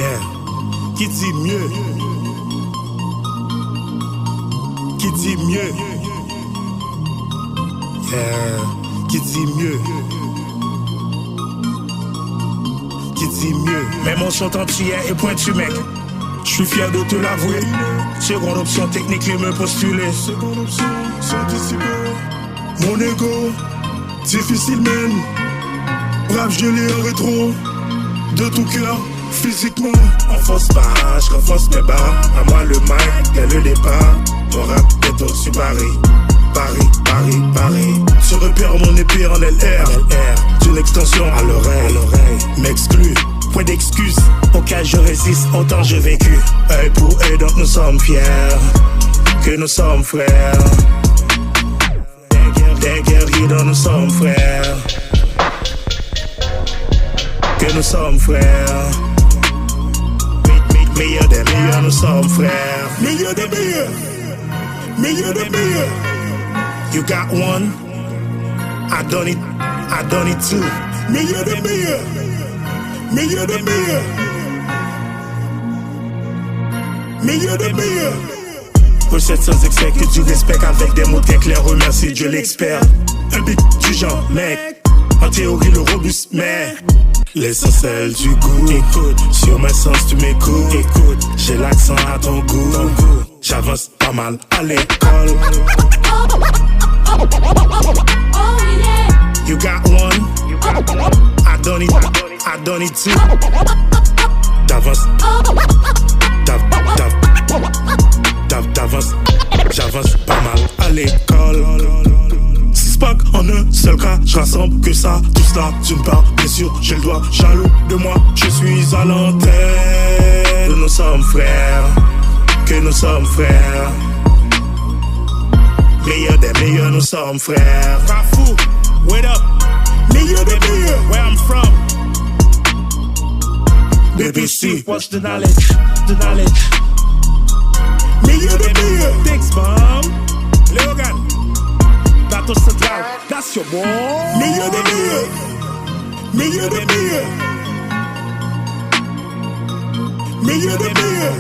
Yeah. Qui dit mieux? Qui dit mieux? Yeah. Qui dit mieux? Qui dit mieux? Mais mon chant entier est pointu, mec. Je suis fier de te l'avouer. Seconde option technique, les me postuler. Seconde option, c'est dissiper. Mon ego, difficile man. Brave, je l'ai en rétro. De tout cœur, physiquement. En force pas, je renforce mes barres. À moi le mic, dès le départ. Mon rap est au-dessus Paris. Paris. Tu repères mon épée en LR. D'une extension à l'oreille. M'exclus. Point d'excuses, au cas je résiste, autant j'ai vécu. Œil pour œil, donc nous sommes fiers, que nous sommes frères. Des guerriers dont nous sommes frères, que nous sommes frères. Meilleur des meilleurs, nous sommes frères. Meilleur des meilleurs, meilleur des meilleurs. You got one, I done it too. Meilleur des meilleurs. Meilleur des meilleurs. Meilleur des meilleurs. Recette sans excès, que du respect avec des mots très clairs. Remercie Dieu l'expert. Un beat du genre, mec. En théorie le robuste, mais l'essentiel du goût. Écoute, sur mes sens tu m'écoutes. Écoute, j'ai l'accent à ton goût. J'avance pas mal à l'école. You got one, I done it too. J'avance pas mal à l'école. Six packs en un seul cas, je rassemble que ça, tout ça d'une part. Bien sûr, j'ai le doigt jaloux de moi, je suis à l'antenne. Nous sommes frères, que nous sommes frères. Meilleur des meilleurs, nous sommes frères. Kafou, wait up. Meilleur des meilleurs, where I'm from. BBC, what's the knowledge? The knowledge. Meilleur des meilleurs. Thanks, mom. Logan, Bateau Central, that's your boy. Meilleur des meilleurs. Meilleur des meilleurs. Meilleur des meilleurs.